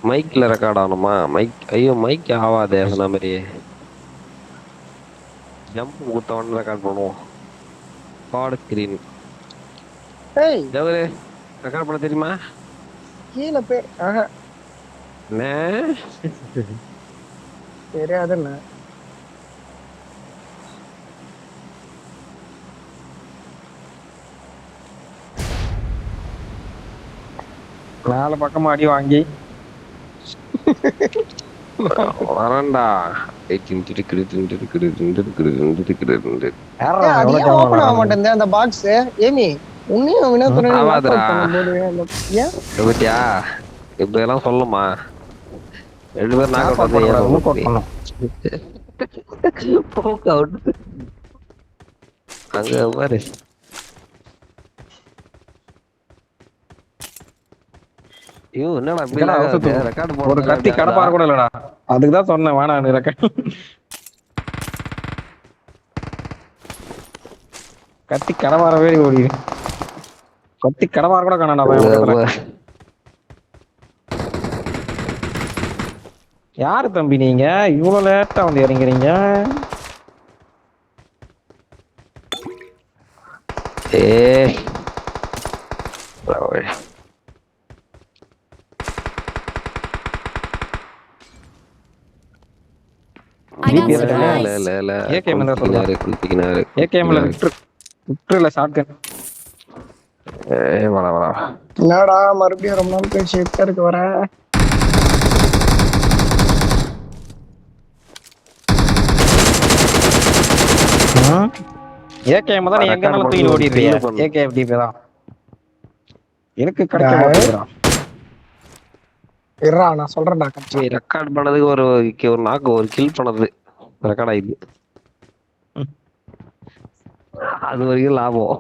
மைக்ல ரெக்கார்ட் ஆகணுமா? மைக் ஐயோ மைக் ஆவாதே சொன்ன மாதிரி. ஜம்ப் குத்தவொடனே ரெக்கார்ட் பண்ணுவோம். Card screen. ஏய் ஜவரு ரெக்கார்ட் பண்ண தெரியுமா? கீழே போய் என்ன தெரியாதுல்ல. நாலு பக்கம் அடி வாங்கி வரண்டா. அது ஏன் ஓபன் ஆக மாட்டேங்குது அந்த பாக்ஸ்? ஏமி உன்னையும் வினோத்துடன் லாக் ஆவாதுடா. அவுட் பண்ணும்போது ஏன் பத்தியா இப்ப எல்லாம் சொல்லுமா? 2 பேரும் நாக் லாக் அவுட் அவுட் வந்து ஏன் பண்ணக்கூடாது, மூக் அவுட் சொல்லுது? பண்ணும். போக் அவுட் அங்க பாரு. ஐயோ என்னடா இப்படி என்னடா lag ஆகுது? அவசரத்துக்கு ரெக்கார்ட் ஒரு போடுறதுல கத்தி இப்படி ஆகுதா? கடப்பார கூட இல்லடா. அதுக்குதான் சொன்னேன் வேணாம் ரெக்கார்ட். கத்தி கடப்பார வேடி ஓடி கத்தி கடப்பார கூட காணாடா பையன் பக்கத்துல. யாரு தம்பி நீங்க இவ்வளவு லேட்டா வந்து இறங்குறீங்க? ஏய் ஏகேஎம் தான் சொல்லுங்க. ஏகேஎம்ல விக்டர்ல ஷாட்கன். வாடா வாடா. என்னடா மறுபடியும் ரொம்ப நாள் கழிச்சு விக்டருக்கு வர? ஏகேஎம் தான் நீ எங்கனாலும் தூக்கி ஓடிடுறியா? ஏகேஎம் டிபி தான் எனக்கு கிடைக்க மாட்டேங்குதுடா. இருடா நான் சொல்றேன்டா. ரெக்கார்ட் பண்ணதுக்கு ஒரு நாக்கு ஒரு கில் பண்ணது ரெக்கார்ட் ஆயிடுது. அது வரைக்கும் லாபம்.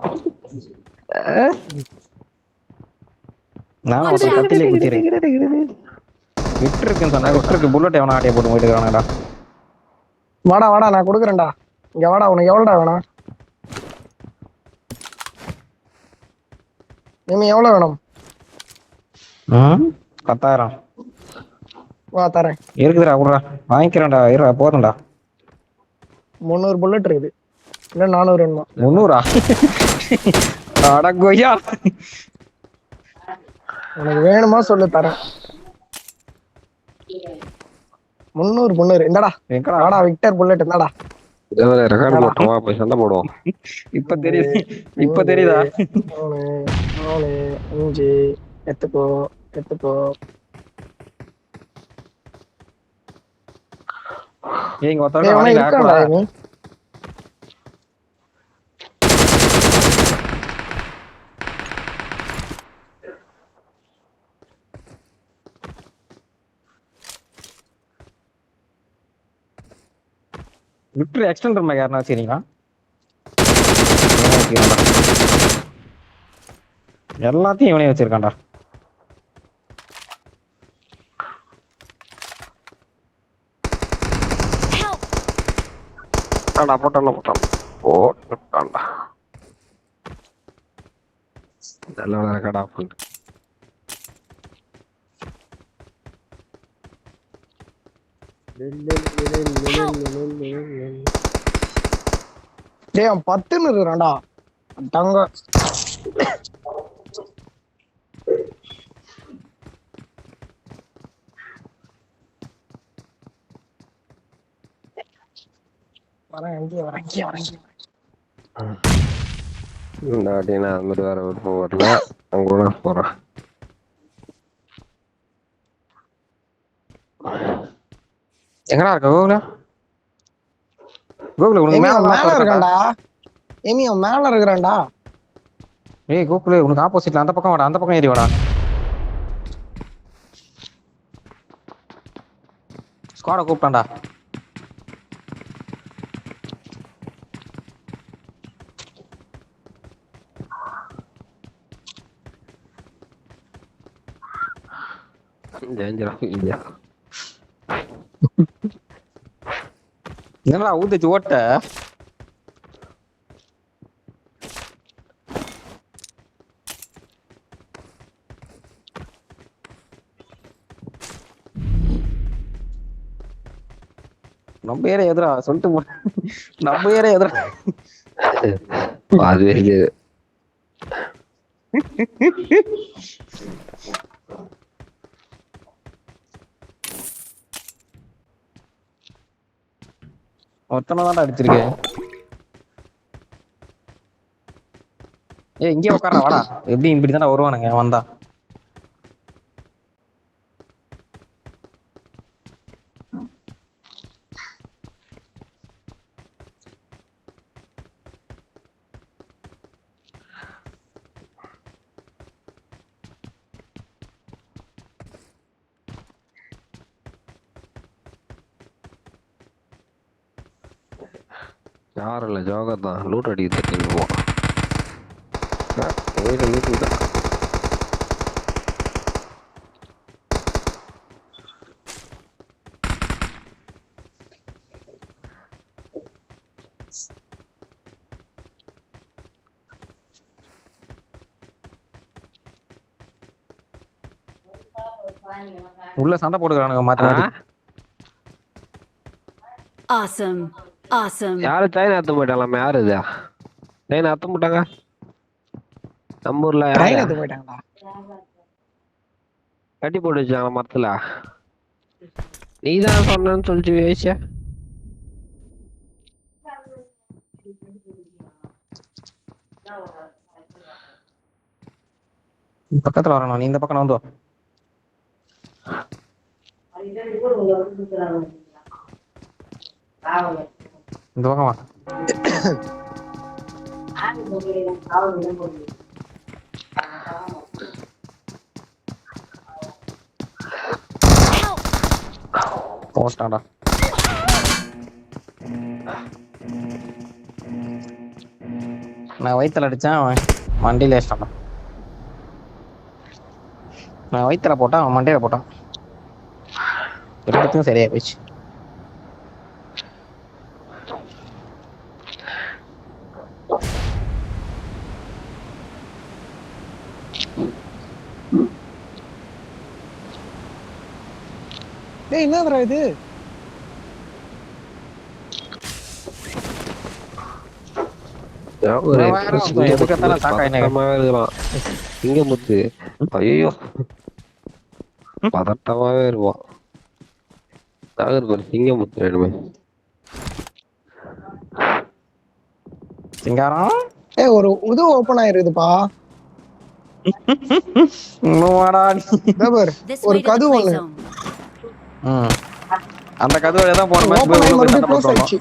நான் ஒரு கத்திலே குத்திடுறேன். விக்டருக்குன்னு சொன்னா விக்டருக்கு புல்லட் எவனா ஆட்டையை போட்டு போயிட்டு இருக்கானடா. வாடா வாடா நான் கொடுக்குறேன்டா. இங்க வாடா. உனக்கு எவ்வளோடா வேணும்? நீ எவ்வளவு வேணும்? 10,000 வா தரேன். இருக்குதுடா விடுறா வாங்கிக்கிறேன்டா. இருடா போதும்டா. 300 புல்லட் இருக்குது. இல்ல 400 வேணுமா? 300ஆ? அட கொய்யா உனக்கு வேணுமா சொல்லு தரேன். 300 இந்தடா. வாடா விக்டர் புல்லட் இந்தடா. ரெக்கார்ட் போட்டுவா போய் சண்டை போடுவோம். இப்ப தெரியுது. இப்ப தெரியுதா? 3 5 எடுத்துக்கோ எடுத்துக்கோ. ஏங்க ஒருத்தர் வாடி இருக்காடா நீ. விக்டர் எக்ஸ்டெண்டர் மேக் யாரனா வச்சிருக்கீங்களா? எல்லாத்தையும் இவனே வச்சிருக்கான்டா. போட்டான்டா. நல்ல ரெக்கார்ட் ஆஃப் பண்ணிட்டு டேய் 10ன்னு இருக்குறான்டா தங்க. வரேன் இங்கே வரேன். இந்தாட்டினா அது மாதிரி வேற விருப்பம் வரல. அவங்க கூட போறேன். எங்கடா இருக்க கோகுல? கோகுல உனக்கு மேல இருக்கான்டா. ஏமி அவன் மேல இருக்கிறான்டா. ஏய் கோகுல உனக்கு ஆப்போசிட்ல அந்த பக்கம் வாடா. அந்த பக்கம் ஏறி வாடா. ஸ்குவாட கூப்பிட்டான்டா. என்னடா ஊத்துச்சு ஓட்ட? நம்ம ஏரியா எதிரா சொல்லிட்டு நம்ம ஏரியா எதிரா. அது இது ஒருத்தனை தான்டா அடிச்சிருக்கேன். இங்கே உட்கார வாடா. எப்படி இப்படி தானே வருவானுங்க வந்தா. யாரும் இல்ல ஜோகர் தான் லூட் அடிக்க தெரிஞ்சுக்குவோம். லூட் தான். உள்ள சண்டை போட்டுக்கிறானுங்க மாத்தி மாத்தி. Awesome. Awesome. யாரு ட்ரெயின் அத்து போயிட்டாங்களாம்? யாரு இது ட்ரெயின் அத்து போட்டாங்க நம்ம ஊர்ல? ட்ரெயின் எடுத்து போயிட்டாங்களா? கட்டி போட்டு வச்சாங்க மரத்துல. நீதான் சொன்னு சொல்லிச்சு வேசியா. பக்கத்துல வரணும். நீ இந்த பக்கம் வந்து வா. இந்த பக்கம் வா. போட்டாடா. நான் வயித்துல அடிச்சேன், அவன் மண்டியில ஏறிட்டான். நான் வயித்துல போட்டான், அவன் மண்டையில போட்டான். எல்லாத்துக்கும் சரியா போயிடுச்சு. என்னதுடா இது? சிங்கமுத்து ஐயோ பதட்டமாவே இருப்பான். சிங்கமுத்து வேணுமே. சிங்காரம் ஒரு இது ஓபன் ஆயிருக்குதுப்பா. ஒரு கதவு ஒண்ணு. அந்த கதவுல தான் போற மாதிரி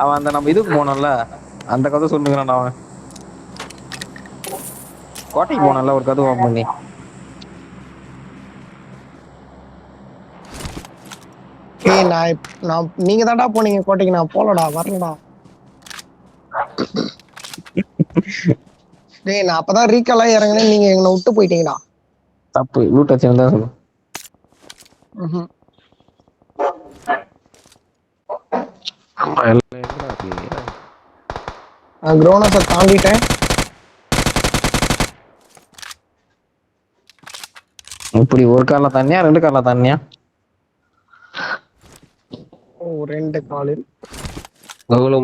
அவன் அந்த நம்ம இதுக்கு போனோம்ல அந்த கதவு சொல்லுங்கிறான். அவன் கோட்டைக்கு போனோம்ல ஒரு கதவு ஓபன் பண்ணி. நீங்க தான்டா போனீங்க கோட்டைக்கு, நான் போலடா, வரலடா. டேய் நான் அப்பதான் ரீகாலா இறங்கினேன், நீங்க எங்களை விட்டு போயிட்டீங்கடா. தப்பு லூட் வச்சிருந்தா சொல்லு. கிரௌண்டை தாண்டிட்டேன். இப்படி ஒரு கார்ல தண்ணியா ரெண்டு கார்ல தண்ணியா? ரெண்டு காலில்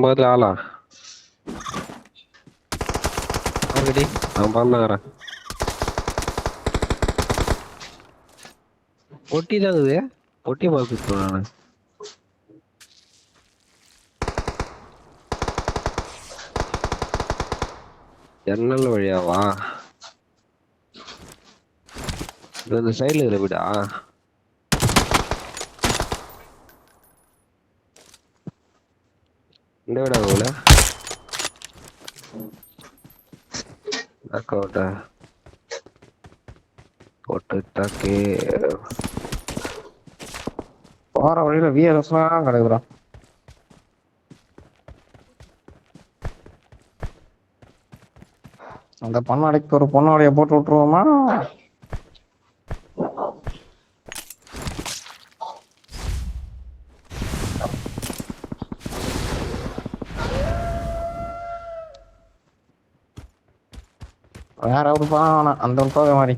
மாதிரி ஆளா நான் பாருறேன். பொட்டி தான் இது, பொட்டி மார்க்கு நானு. ஜன்னல் வழியாவா? இந்த சைடுல இருக்கிற வீடா? இந்த வீடா போல போட்டு போற வழியில VRS கிடைக்குறோம். அந்த பொண்ணாடைக்கு ஒரு பொண்ணாடைய போட்டு விட்டுருவோமா? வேற ஒரு பாவம் அந்த ஒரு பாவை மாதிரி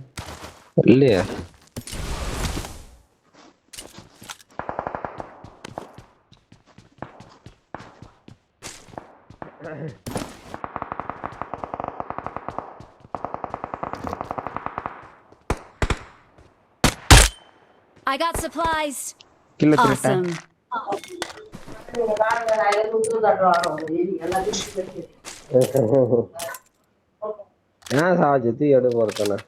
இல்லையா? I got supplies. கில் வச்சிருக்கேன். Awesome. ஏன் சாவச்சு தூக்கி எடு போறதானே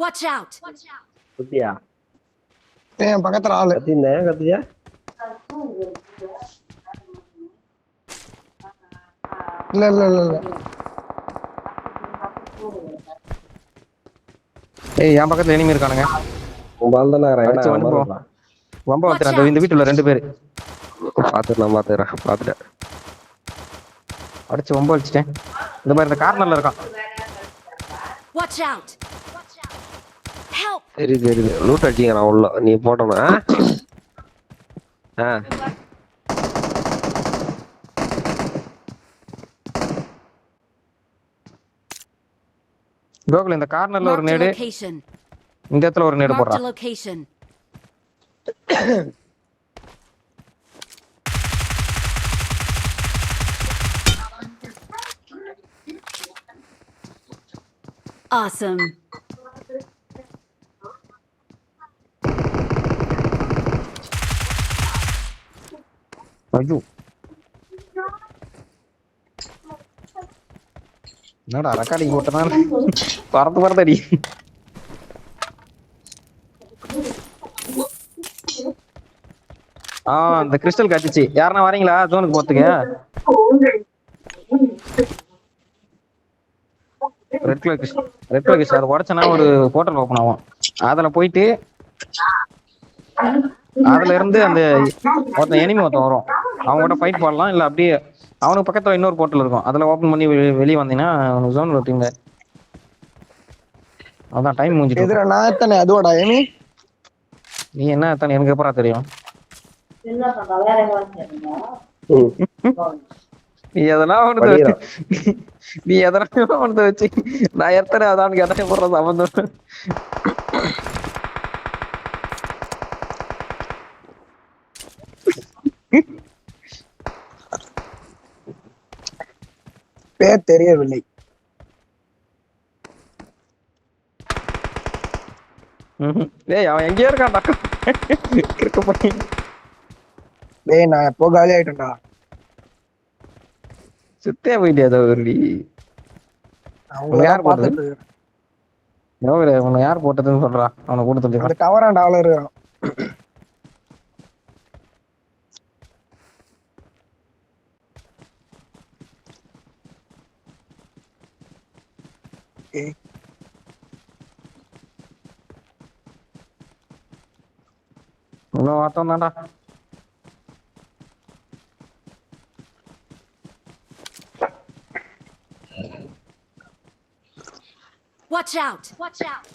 Watch out. குத்தியா என் பக்கத்துல ஆளு. கத்திருந்தேன் ஏன் கத்தியா இல்ல இல்ல இல்ல இல்ல. ஏய் என் பக்கத்துல எனிமி இருக்கானுங்க. உன் பால் தானே அடிச்சு வந்து போ. வம்ப வந்துறாங்க இந்த வீட்டுல 2 பேர். பாத்துட்டேன் அடிச்சு வம்ப வச்சிட்டேன். இந்த மாதிரி இந்த கார்னர்ல இருக்கான். Watch out. Help. தெரியுது லூட் அடிச்சிங்க உள்ள நீ போட்டோம்னா கோகுல் இந்த கார்னர்ல ஒரு Marked a நேடு, location. இந்த இடத்துல ஒரு நேடு Marked போடுறான். a location. Awesome. ஐயோ என்னடா ரெக்கார்டிங் போட்டனா பறந்து அடி. இந்த கிறிஸ்டல் காய்ச்சிச்சு. யாருன்னா வரீங்களா ஜோனுக்கு போறதுக்கு? ரெட் கலர் கிறிஸ்டல் அதை உடச்சனா ஒரு போர்ட்டல் ஓப்பன் ஆகும். அதுல போயிட்டு அதுல இருந்து அந்த எனிமி ஒருத்தன் வரும். அவங்க கூட ஃபைட் பண்ணலாம். இல்ல அப்படியே அவனுக்கு பக்கத்துல இன்னொரு போர்ட்டல் இருக்கும். அதுல ஓபன் பண்ணி வெளியே வந்தீங்கன்னா அவனுக்கு ஜோன் ஓட்டிங்க. அதான் டைம் முடிஞ்சிட்டு. எதிர நான் எத்தனை அதுவாடா ஏமி? நீ என்ன எத்தனை எனக்கு எப்பரா தெரியும்? நீ எதெல்லாம் ஒன்று வச்சு நான் எத்தனை அதான் கேட்டேன் போடுற சம்பந்தம். பேர் தெரியவில்லை. டேய் அவன் எங்கேயோ இருக்கான்டா. டேய் நான் எப்போ காலி ஆயிட்டேன்டா. சுத்தே போயிட்டியா தோரி? யார் போட்டது? உன்னை யார் போட்டதுன்னு சொல்றா. அவனை கூட சொல்லி அந்த டவராண்டா ஆளு இருக்கான். இன்னும் வார்த்தம் தான்டா. Watch out. Watch out.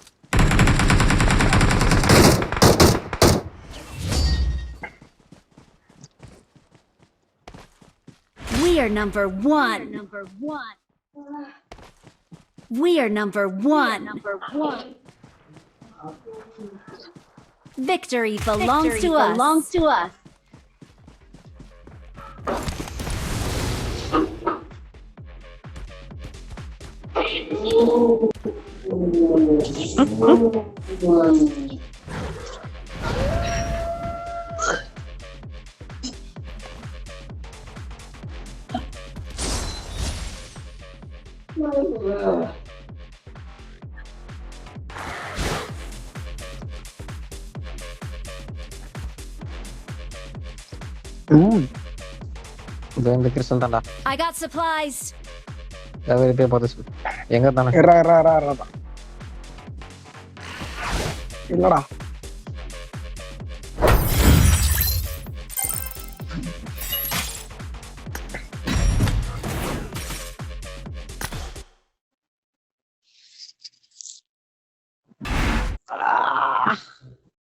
We are number 1. We are number 1. Victory belongs to us. இந்த கிறிஸ்டல் தான்டா. I got supplies. எங்க தானே இல்லடா